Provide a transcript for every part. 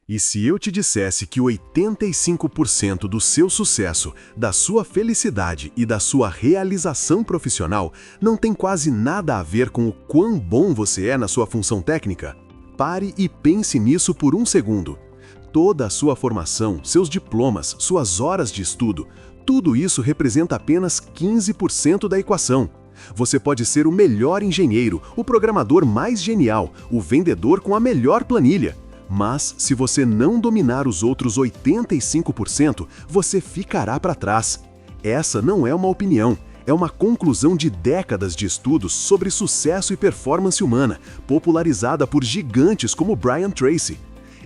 E se eu te dissesse que 85% do seu sucesso, da sua felicidade e da sua realização profissional não tem quase nada a ver com o quão bom você é na sua função técnica? Pare e pense nisso por um segundo. Toda a sua formação, seus diplomas, suas horas de estudo, tudo isso representa apenas 15% da equação. Você pode ser o melhor engenheiro, o programador mais genial, o vendedor com a melhor planilha. Mas, se você não dominar os outros 85%, você ficará para trás. Essa não é uma opinião, é uma conclusão de décadas de estudos sobre sucesso e performance humana, popularizada por gigantes como Brian Tracy.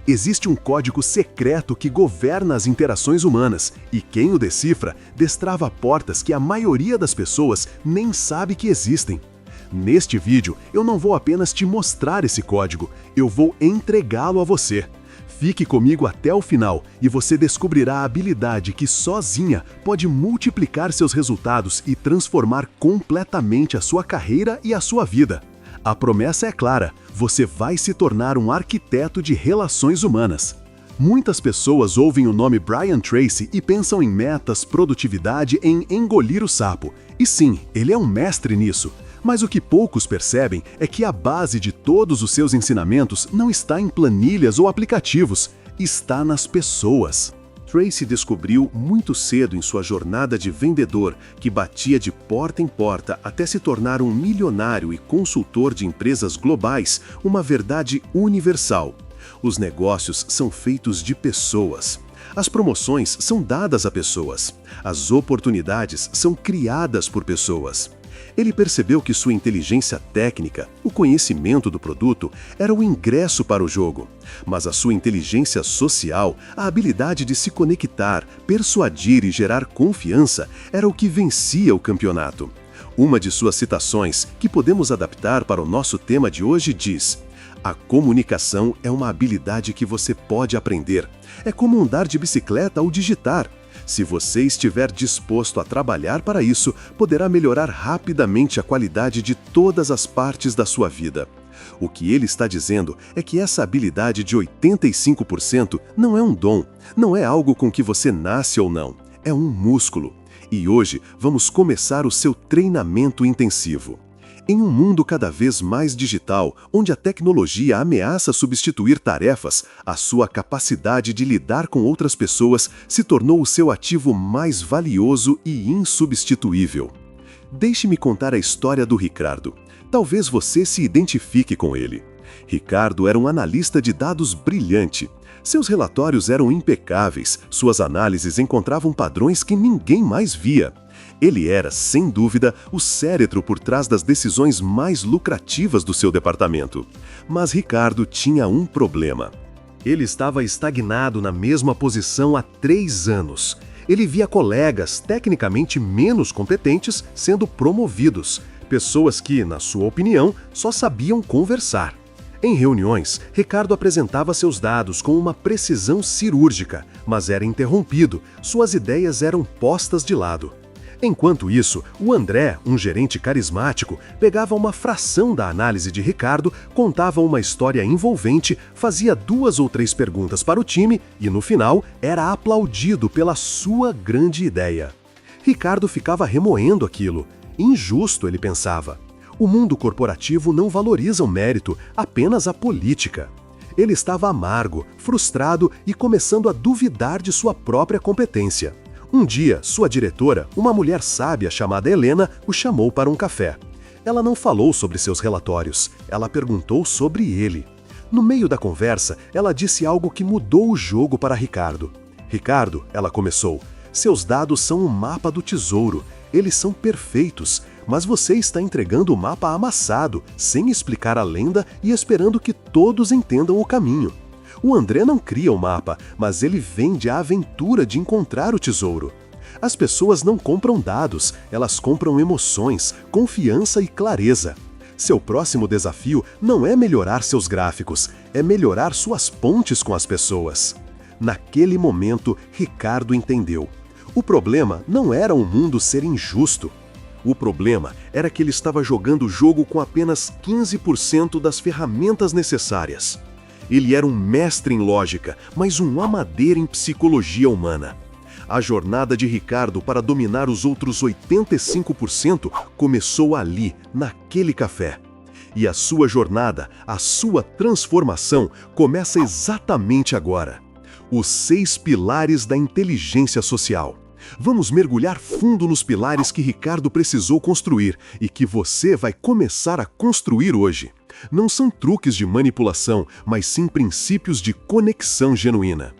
Existe um código secreto que governa as interações humanas, e quem o decifra destrava portas que a maioria das pessoas nem sabe que existem. Neste vídeo, eu não vou apenas te mostrar esse código, eu vou entregá-lo a você. Fique comigo até o final e você descobrirá a habilidade que sozinha pode multiplicar seus resultados e transformar completamente a sua carreira e a sua vida. A promessa é clara, você vai se tornar um arquiteto de relações humanas. Muitas pessoas ouvem o nome Brian Tracy e pensam em metas, produtividade, em engolir o sapo. E sim, ele é um mestre nisso. Mas o que poucos percebem é que a base de todos os seus ensinamentos não está em planilhas ou aplicativos, está nas pessoas. Tracy descobriu muito cedo em sua jornada de vendedor, que batia de porta em porta até se tornar um milionário e consultor de empresas globais, uma verdade universal. Os negócios são feitos de pessoas. As promoções são dadas a pessoas. As oportunidades são criadas por pessoas. Ele percebeu que sua inteligência técnica, o conhecimento do produto, era o ingresso para o jogo. Mas a sua inteligência social, a habilidade de se conectar, persuadir e gerar confiança, era o que vencia o campeonato. Uma de suas citações, que podemos adaptar para o nosso tema de hoje, diz: "A comunicação é uma habilidade que você pode aprender. É como andar de bicicleta ou digitar. Se você estiver disposto a trabalhar para isso, poderá melhorar rapidamente a qualidade de todas as partes da sua vida." O que ele está dizendo é que essa habilidade de 85% não é um dom, não é algo com que você nasce ou não, é um músculo. E hoje vamos começar o seu treinamento intensivo. Em um mundo cada vez mais digital, onde a tecnologia ameaça substituir tarefas, a sua capacidade de lidar com outras pessoas se tornou o seu ativo mais valioso e insubstituível. Deixe-me contar a história do Ricardo. Talvez você se identifique com ele. Ricardo era um analista de dados brilhante. Seus relatórios eram impecáveis, suas análises encontravam padrões que ninguém mais via. Ele era, sem dúvida, o cérebro por trás das decisões mais lucrativas do seu departamento. Mas Ricardo tinha um problema. Ele estava estagnado na mesma posição há 3 anos. Ele via colegas tecnicamente menos competentes sendo promovidos, pessoas que, na sua opinião, só sabiam conversar. Em reuniões, Ricardo apresentava seus dados com uma precisão cirúrgica, mas era interrompido, suas ideias eram postas de lado. Enquanto isso, o André, um gerente carismático, pegava uma fração da análise de Ricardo, contava uma história envolvente, fazia 2 ou 3 perguntas para o time e, no final, era aplaudido pela sua grande ideia. Ricardo ficava remoendo aquilo. Injusto, ele pensava. O mundo corporativo não valoriza o mérito, apenas a política. Ele estava amargo, frustrado e começando a duvidar de sua própria competência. Um dia, sua diretora, uma mulher sábia chamada Helena, o chamou para um café. Ela não falou sobre seus relatórios, ela perguntou sobre ele. No meio da conversa, ela disse algo que mudou o jogo para Ricardo. "Ricardo", ela começou, "seus dados são um mapa do tesouro. Eles são perfeitos, mas você está entregando o mapa amassado, sem explicar a lenda e esperando que todos entendam o caminho. O André não cria o mapa, mas ele vende a aventura de encontrar o tesouro. As pessoas não compram dados, elas compram emoções, confiança e clareza. Seu próximo desafio não é melhorar seus gráficos, é melhorar suas pontes com as pessoas." Naquele momento, Ricardo entendeu. O problema não era o mundo ser injusto. O problema era que ele estava jogando o jogo com apenas 15% das ferramentas necessárias. Ele era um mestre em lógica, mas um amadeiro em psicologia humana. A jornada de Ricardo para dominar os outros 85% começou ali, naquele café. E a sua jornada, a sua transformação, começa exatamente agora. Os 6 pilares da inteligência social. Vamos mergulhar fundo nos pilares que Ricardo precisou construir e que você vai começar a construir hoje. Não são truques de manipulação, mas sim princípios de conexão genuína.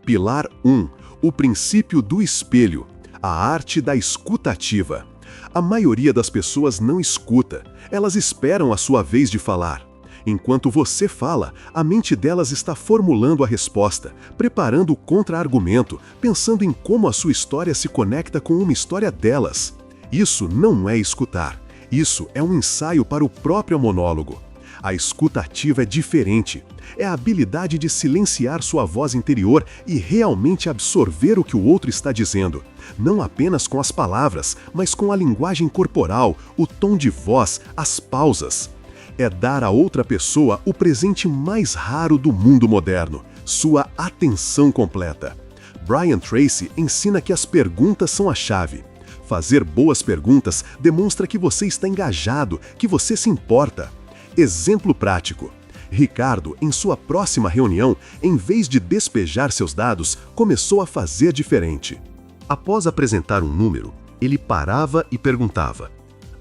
Pilar 1. O princípio do espelho. A arte da escutativa. A maioria das pessoas não escuta. Elas esperam a sua vez de falar. Enquanto você fala, a mente delas está formulando a resposta, preparando o contra-argumento, pensando em como a sua história se conecta com uma história delas. Isso não é escutar. Isso é um ensaio para o próprio monólogo. A escutativa é diferente. É a habilidade de silenciar sua voz interior e realmente absorver o que o outro está dizendo. Não apenas com as palavras, mas com a linguagem corporal, o tom de voz, as pausas. É dar a outra pessoa o presente mais raro do mundo moderno, sua atenção completa. Brian Tracy ensina que as perguntas são a chave. Fazer boas perguntas demonstra que você está engajado, que você se importa. Exemplo prático. Ricardo, em sua próxima reunião, em vez de despejar seus dados, começou a fazer diferente. Após apresentar um número, ele parava e perguntava: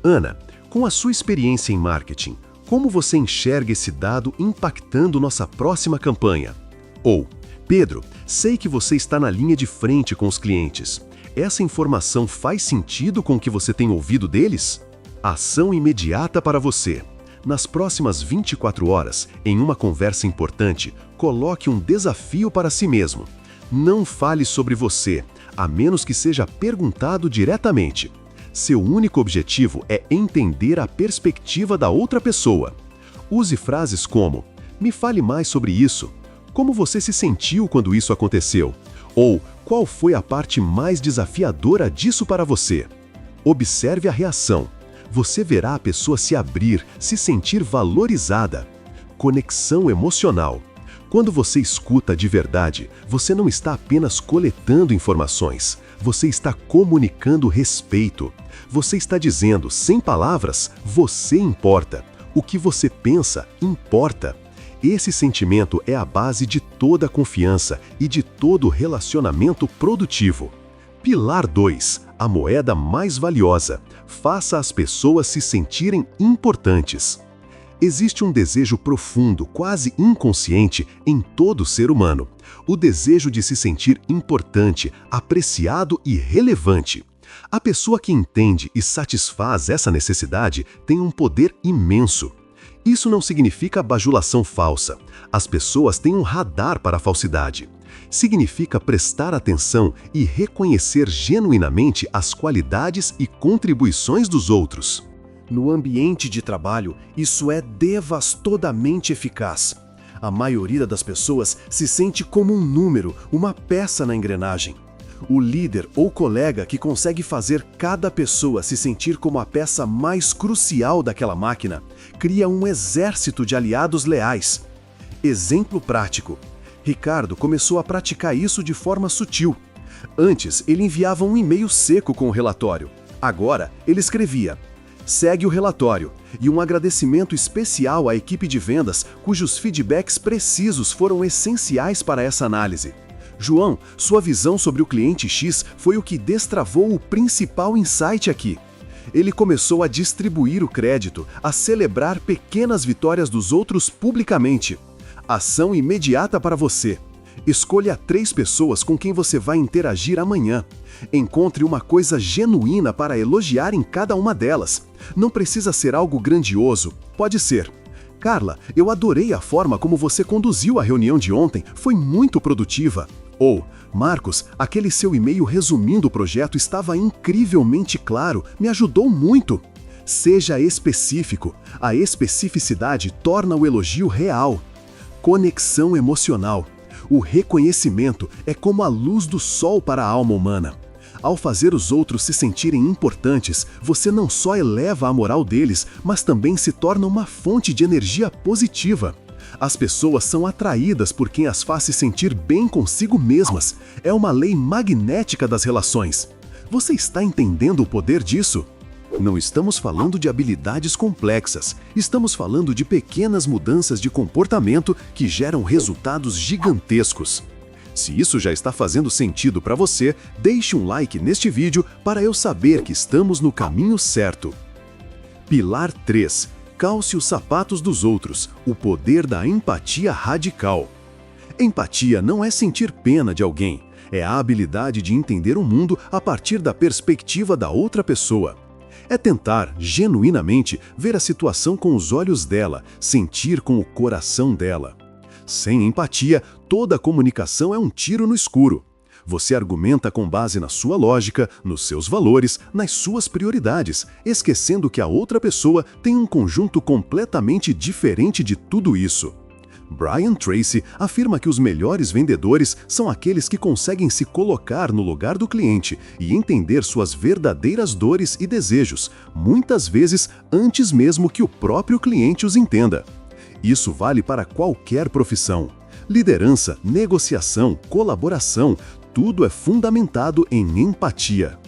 Ana, com a sua experiência em marketing, como você enxerga esse dado impactando nossa próxima campanha? Ou, Pedro, sei que você está na linha de frente com os clientes. Essa informação faz sentido com o que você tem ouvido deles? Ação imediata para você. Nas próximas 24 horas, em uma conversa importante, coloque um desafio para si mesmo. Não fale sobre você, a menos que seja perguntado diretamente. Seu único objetivo é entender a perspectiva da outra pessoa. Use frases como: me fale mais sobre isso. Como você se sentiu quando isso aconteceu? Ou qual foi a parte mais desafiadora disso para você? Observe a reação. Você verá a pessoa se abrir, se sentir valorizada. Conexão emocional. Quando você escuta de verdade, você não está apenas coletando informações. Você está comunicando respeito. Você está dizendo, sem palavras, você importa. O que você pensa importa. Esse sentimento é a base de toda confiança e de todo relacionamento produtivo. Pilar 2. A moeda mais valiosa. Faça as pessoas se sentirem importantes. Existe um desejo profundo, quase inconsciente, em todo ser humano. O desejo de se sentir importante, apreciado e relevante. A pessoa que entende e satisfaz essa necessidade tem um poder imenso. Isso não significa bajulação falsa. As pessoas têm um radar para a falsidade. Significa prestar atenção e reconhecer genuinamente as qualidades e contribuições dos outros. No ambiente de trabalho, isso é devastadoramente eficaz. A maioria das pessoas se sente como um número, uma peça na engrenagem. O líder ou colega que consegue fazer cada pessoa se sentir como a peça mais crucial daquela máquina, cria um exército de aliados leais. Exemplo prático. Ricardo começou a praticar isso de forma sutil. Antes, ele enviava um e-mail seco com o relatório. Agora, ele escrevia: segue o relatório, e um agradecimento especial à equipe de vendas, cujos feedbacks precisos foram essenciais para essa análise. João, sua visão sobre o cliente X foi o que destravou o principal insight aqui. Ele começou a distribuir o crédito, a celebrar pequenas vitórias dos outros publicamente. Ação imediata para você. Escolha 3 pessoas com quem você vai interagir amanhã. Encontre uma coisa genuína para elogiar em cada uma delas. Não precisa ser algo grandioso. Pode ser: Carla, eu adorei a forma como você conduziu a reunião de ontem, foi muito produtiva. Ou, Marcos, aquele seu e-mail resumindo o projeto estava incrivelmente claro, me ajudou muito. Seja específico. A especificidade torna o elogio real. Conexão emocional. O reconhecimento é como a luz do sol para a alma humana. Ao fazer os outros se sentirem importantes, você não só eleva a moral deles, mas também se torna uma fonte de energia positiva. As pessoas são atraídas por quem as faz se sentir bem consigo mesmas. É uma lei magnética das relações. Você está entendendo o poder disso? Não estamos falando de habilidades complexas. Estamos falando de pequenas mudanças de comportamento que geram resultados gigantescos. Se isso já está fazendo sentido para você, deixe um like neste vídeo para eu saber que estamos no caminho certo. Pilar 3. Calce os sapatos dos outros. O poder da empatia radical. Empatia não é sentir pena de alguém. É a habilidade de entender o mundo a partir da perspectiva da outra pessoa. É tentar, genuinamente, ver a situação com os olhos dela, sentir com o coração dela. Sem empatia, toda comunicação é um tiro no escuro. Você argumenta com base na sua lógica, nos seus valores, nas suas prioridades, esquecendo que a outra pessoa tem um conjunto completamente diferente de tudo isso. Brian Tracy afirma que os melhores vendedores são aqueles que conseguem se colocar no lugar do cliente e entender suas verdadeiras dores e desejos, muitas vezes antes mesmo que o próprio cliente os entenda. Isso vale para qualquer profissão. Liderança, negociação, colaboração, tudo é fundamentado em empatia.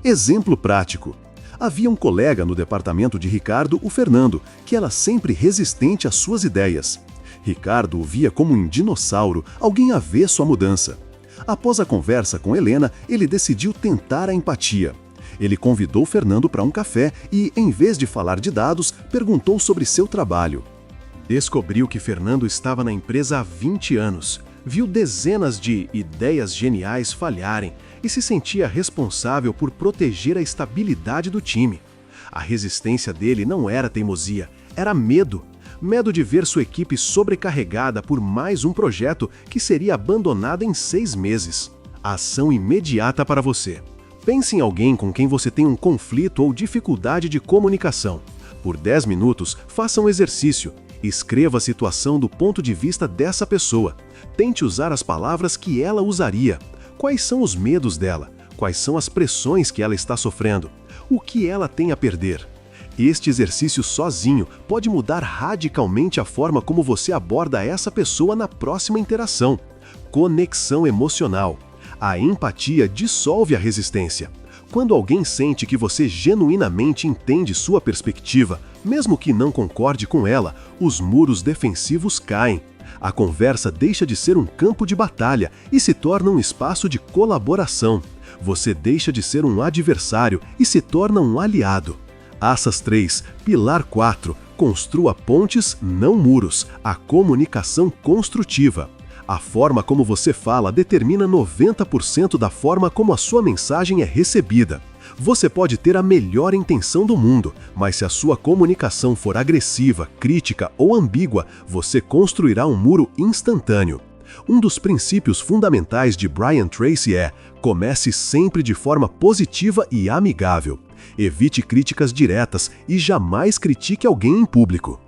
Exemplo prático. Havia um colega no departamento de Ricardo, o Fernando, que era sempre resistente às suas ideias. Ricardo o via como um dinossauro, alguém avesso à mudança. Após a conversa com Helena, ele decidiu tentar a empatia. Ele convidou Fernando para um café e, em vez de falar de dados, perguntou sobre seu trabalho. Descobriu que Fernando estava na empresa há 20 anos, viu dezenas de ideias geniais falharem e se sentia responsável por proteger a estabilidade do time. A resistência dele não era teimosia, era medo. Medo de ver sua equipe sobrecarregada por mais um projeto que seria abandonado em 6 meses. A ação imediata para você. Pense em alguém com quem você tem um conflito ou dificuldade de comunicação. Por 10 minutos, faça um exercício. Escreva a situação do ponto de vista dessa pessoa. Tente usar as palavras que ela usaria. Quais são os medos dela? Quais são as pressões que ela está sofrendo? O que ela tem a perder? Este exercício sozinho pode mudar radicalmente a forma como você aborda essa pessoa na próxima interação. Conexão emocional. A empatia dissolve a resistência. Quando alguém sente que você genuinamente entende sua perspectiva, mesmo que não concorde com ela, os muros defensivos caem. A conversa deixa de ser um campo de batalha e se torna um espaço de colaboração. Você deixa de ser um adversário e se torna um aliado. Assas 3, Pilar 4, construa pontes, não muros, a comunicação construtiva. A forma como você fala determina 90% da forma como a sua mensagem é recebida. Você pode ter a melhor intenção do mundo, mas se a sua comunicação for agressiva, crítica ou ambígua, você construirá um muro instantâneo. Um dos princípios fundamentais de Brian Tracy é: comece sempre de forma positiva e amigável. Evite críticas diretas e jamais critique alguém em público.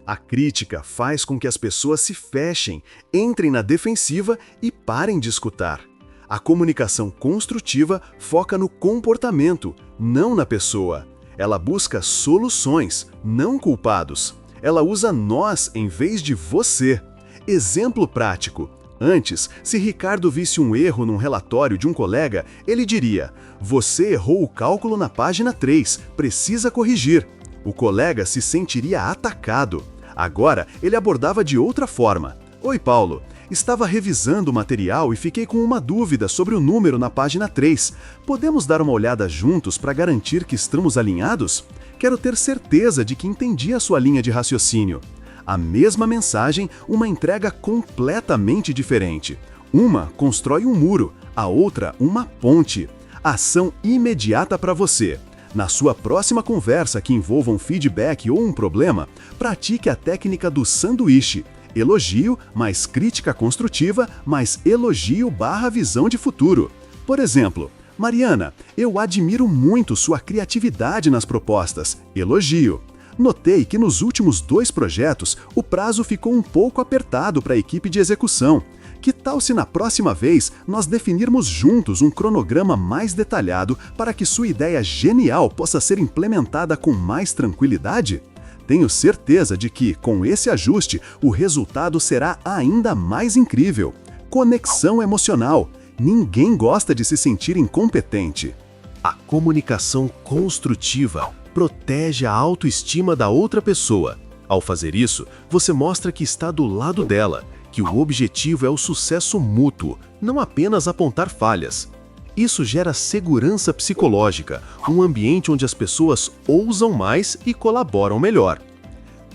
A crítica faz com que as pessoas se fechem, entrem na defensiva e parem de escutar. A comunicação construtiva foca no comportamento, não na pessoa. Ela busca soluções, não culpados. Ela usa nós em vez de você. Exemplo prático. Antes, se Ricardo visse um erro num relatório de um colega, ele diria: "Você errou o cálculo na página 3, precisa corrigir." O colega se sentiria atacado. Agora, ele abordava de outra forma. "Oi, Paulo. Estava revisando o material e fiquei com uma dúvida sobre o número na página 3. Podemos dar uma olhada juntos para garantir que estamos alinhados? Quero ter certeza de que entendi a sua linha de raciocínio." A mesma mensagem, uma entrega completamente diferente. Uma constrói um muro, a outra uma ponte. Ação imediata para você. Na sua próxima conversa que envolva um feedback ou um problema, pratique a técnica do sanduíche. Elogio, mais crítica construtiva, mais elogio / visão de futuro. Por exemplo, "Mariana, eu admiro muito sua criatividade nas propostas." Elogio. "Notei que nos últimos 2 projetos, o prazo ficou um pouco apertado para a equipe de execução. Que tal se na próxima vez nós definirmos juntos um cronograma mais detalhado para que sua ideia genial possa ser implementada com mais tranquilidade?" Tenho certeza de que, com esse ajuste, o resultado será ainda mais incrível. Conexão emocional. Ninguém gosta de se sentir incompetente. A comunicação construtiva protege a autoestima da outra pessoa. Ao fazer isso, você mostra que está do lado dela, que o objetivo é o sucesso mútuo, não apenas apontar falhas. Isso gera segurança psicológica, um ambiente onde as pessoas ousam mais e colaboram melhor.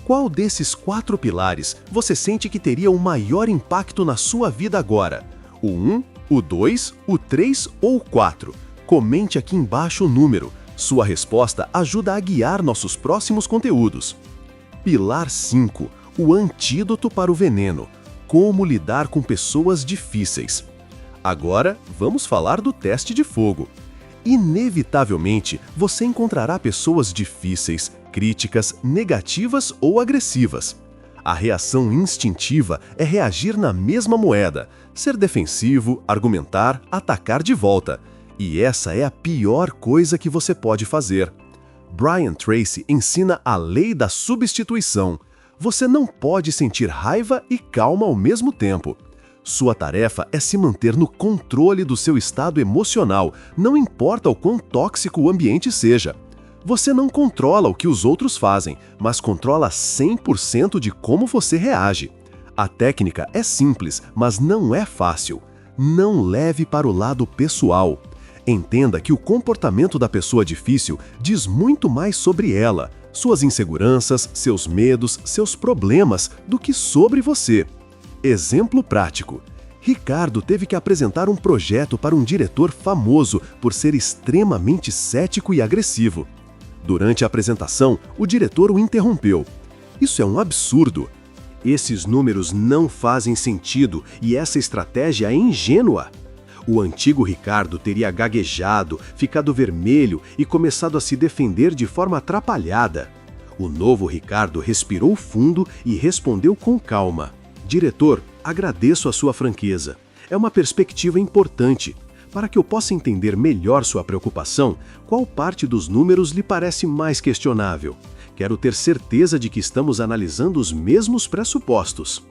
Qual desses 4 pilares você sente que teria um maior impacto na sua vida agora? O 1, o 2, o 3 ou o 4? Comente aqui embaixo o número. Sua resposta ajuda a guiar nossos próximos conteúdos. Pilar 5. O antídoto para o veneno. Como lidar com pessoas difíceis. Agora, vamos falar do teste de fogo. Inevitavelmente, você encontrará pessoas difíceis, críticas, negativas ou agressivas. A reação instintiva é reagir na mesma moeda, ser defensivo, argumentar, atacar de volta. E essa é a pior coisa que você pode fazer. Brian Tracy ensina a lei da substituição. Você não pode sentir raiva e calma ao mesmo tempo. Sua tarefa é se manter no controle do seu estado emocional, não importa o quão tóxico o ambiente seja. Você não controla o que os outros fazem, mas controla 100% de como você reage. A técnica é simples, mas não é fácil. Não leve para o lado pessoal. Entenda que o comportamento da pessoa difícil diz muito mais sobre ela, suas inseguranças, seus medos, seus problemas, do que sobre você. Exemplo prático. Ricardo teve que apresentar um projeto para um diretor famoso por ser extremamente cético e agressivo. Durante a apresentação, o diretor o interrompeu. Isso é um absurdo. Esses números não fazem sentido e essa estratégia é ingênua. O antigo Ricardo teria gaguejado, ficado vermelho e começado a se defender de forma atrapalhada. O novo Ricardo respirou fundo e respondeu com calma. Diretor, agradeço a sua franqueza. É uma perspectiva importante. Para que eu possa entender melhor sua preocupação, qual parte dos números lhe parece mais questionável? Quero ter certeza de que estamos analisando os mesmos pressupostos.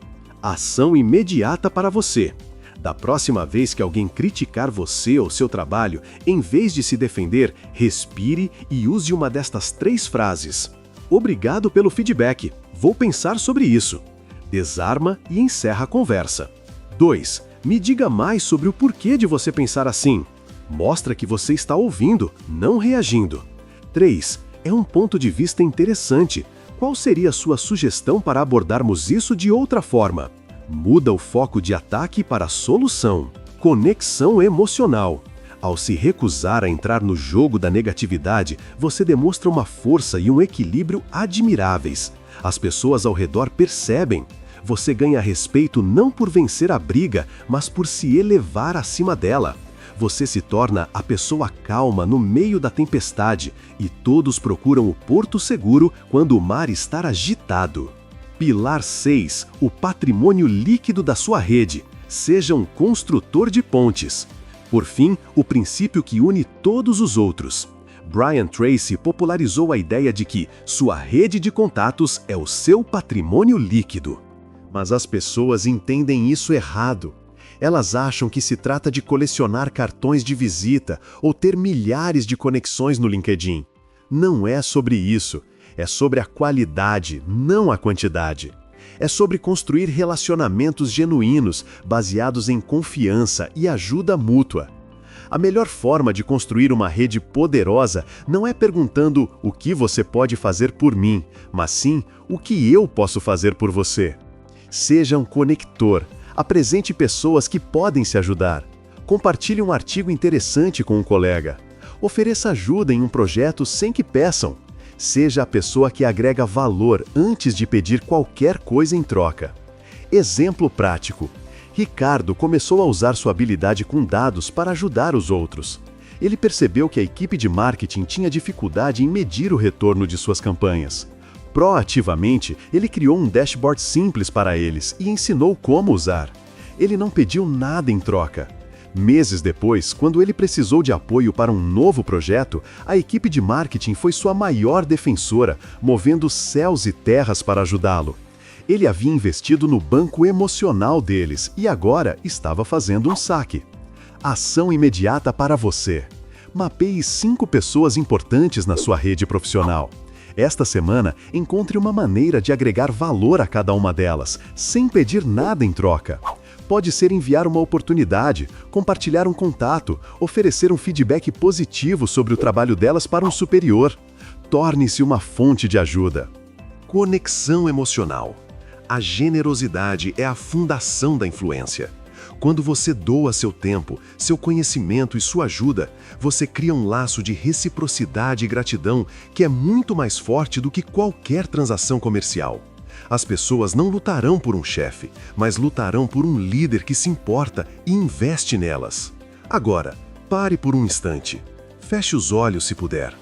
Ação imediata para você. Da próxima vez que alguém criticar você ou seu trabalho, em vez de se defender, respire e use uma destas 3 frases. Obrigado pelo feedback. Vou pensar sobre isso. Desarma e encerra a conversa. 2. Me diga mais sobre o porquê de você pensar assim. Mostra que você está ouvindo, não reagindo. 3. É um ponto de vista interessante. Qual seria a sua sugestão para abordarmos isso de outra forma? Muda o foco de ataque para a solução. Conexão emocional. Ao se recusar a entrar no jogo da negatividade, você demonstra uma força e um equilíbrio admiráveis. As pessoas ao redor percebem. Você ganha respeito não por vencer a briga, mas por se elevar acima dela. Você se torna a pessoa calma no meio da tempestade e todos procuram o porto seguro quando o mar está agitado. Pilar 6. O patrimônio líquido da sua rede. Seja um construtor de pontes. Por fim, o princípio que une todos os outros. Brian Tracy popularizou a ideia de que sua rede de contatos é o seu patrimônio líquido. Mas as pessoas entendem isso errado. Elas acham que se trata de colecionar cartões de visita ou ter milhares de conexões no LinkedIn. Não é sobre isso. É sobre a qualidade, não a quantidade. É sobre construir relacionamentos genuínos, baseados em confiança e ajuda mútua. A melhor forma de construir uma rede poderosa não é perguntando o que você pode fazer por mim, mas sim o que eu posso fazer por você. Seja um conector. Apresente pessoas que podem se ajudar. Compartilhe um artigo interessante com um colega. Ofereça ajuda em um projeto sem que peçam. Seja a pessoa que agrega valor antes de pedir qualquer coisa em troca. Exemplo prático. Ricardo começou a usar sua habilidade com dados para ajudar os outros. Ele percebeu que a equipe de marketing tinha dificuldade em medir o retorno de suas campanhas. Proativamente, ele criou um dashboard simples para eles e ensinou como usar. Ele não pediu nada em troca. Meses depois, quando ele precisou de apoio para um novo projeto, a equipe de marketing foi sua maior defensora, movendo céus e terras para ajudá-lo. Ele havia investido no banco emocional deles e agora estava fazendo um saque. Ação imediata para você. Mapeie 5 pessoas importantes na sua rede profissional. Esta semana, encontre uma maneira de agregar valor a cada uma delas, sem pedir nada em troca. Pode ser enviar uma oportunidade, compartilhar um contato, oferecer um feedback positivo sobre o trabalho delas para um superior. Torne-se uma fonte de ajuda. Conexão emocional. A generosidade é a fundação da influência. Quando você doa seu tempo, seu conhecimento e sua ajuda, você cria um laço de reciprocidade e gratidão que é muito mais forte do que qualquer transação comercial. As pessoas não lutarão por um chefe, mas lutarão por um líder que se importa e investe nelas. Agora, pare por um instante. Feche os olhos se puder.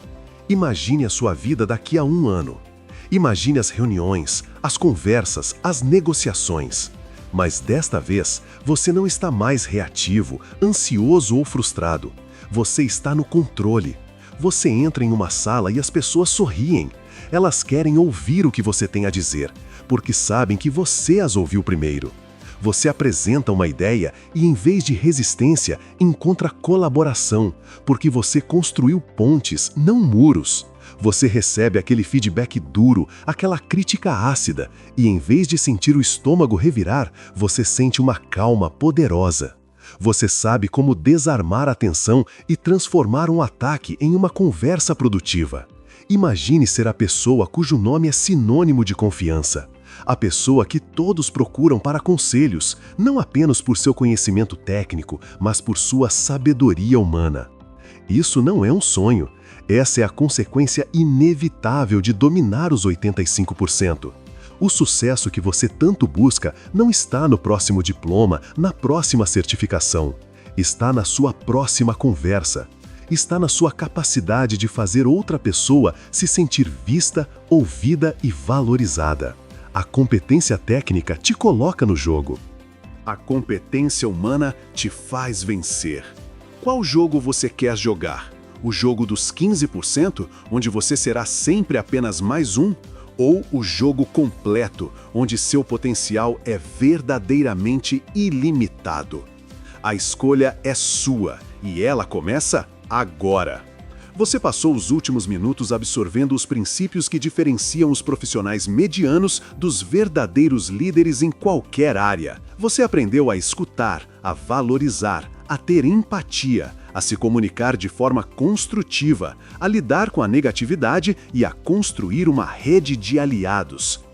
Imagine a sua vida daqui a 1 ano. Imagine as reuniões, as conversas, as negociações. Mas desta vez, você não está mais reativo, ansioso ou frustrado. Você está no controle. Você entra em uma sala e as pessoas sorriem. Elas querem ouvir o que você tem a dizer, porque sabem que você as ouviu primeiro. Você apresenta uma ideia e, em vez de resistência, encontra colaboração, porque você construiu pontes, não muros. Você recebe aquele feedback duro, aquela crítica ácida, e em vez de sentir o estômago revirar, você sente uma calma poderosa. Você sabe como desarmar a tensão e transformar um ataque em uma conversa produtiva. Imagine ser a pessoa cujo nome é sinônimo de confiança. A pessoa que todos procuram para conselhos, não apenas por seu conhecimento técnico, mas por sua sabedoria humana. Isso não é um sonho. Essa é a consequência inevitável de dominar os 85%. O sucesso que você tanto busca não está no próximo diploma, na próxima certificação. Está na sua próxima conversa. Está na sua capacidade de fazer outra pessoa se sentir vista, ouvida e valorizada. A competência técnica te coloca no jogo. A competência humana te faz vencer. Qual jogo você quer jogar? O jogo dos 15%, onde você será sempre apenas mais um? Ou o jogo completo, onde seu potencial é verdadeiramente ilimitado? A escolha é sua e ela começa agora. Você passou os últimos minutos absorvendo os princípios que diferenciam os profissionais medianos dos verdadeiros líderes em qualquer área. Você aprendeu a escutar, a valorizar, a ter empatia, a se comunicar de forma construtiva, a lidar com a negatividade e a construir uma rede de aliados.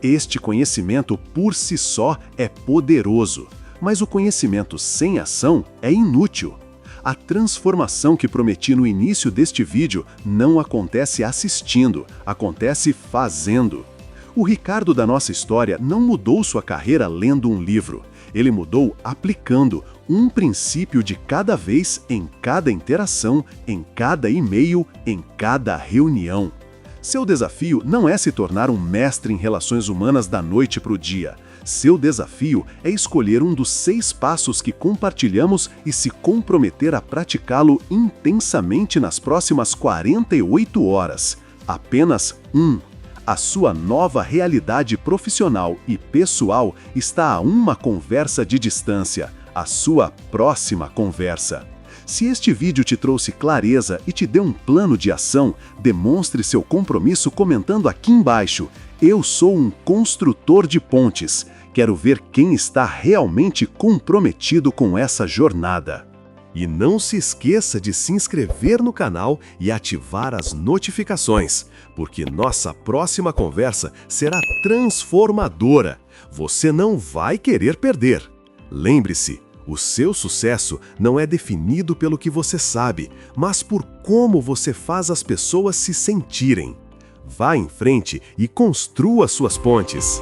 Este conhecimento por si só é poderoso, mas o conhecimento sem ação é inútil. A transformação que prometi no início deste vídeo não acontece assistindo, acontece fazendo. O Ricardo da nossa história não mudou sua carreira lendo um livro. Ele mudou aplicando um princípio de cada vez em cada interação, em cada e-mail, em cada reunião. Seu desafio não é se tornar um mestre em relações humanas da noite para o dia. Seu desafio é escolher um dos 6 passos que compartilhamos e se comprometer a praticá-lo intensamente nas próximas 48 horas. Apenas um. A sua nova realidade profissional e pessoal está a uma conversa de distância, a sua próxima conversa. Se este vídeo te trouxe clareza e te deu um plano de ação, demonstre seu compromisso comentando aqui embaixo. Eu sou um construtor de pontes. Quero ver quem está realmente comprometido com essa jornada. E não se esqueça de se inscrever no canal e ativar as notificações, porque nossa próxima conversa será transformadora. Você não vai querer perder. Lembre-se, o seu sucesso não é definido pelo que você sabe, mas por como você faz as pessoas se sentirem. Vá em frente e construa suas pontes.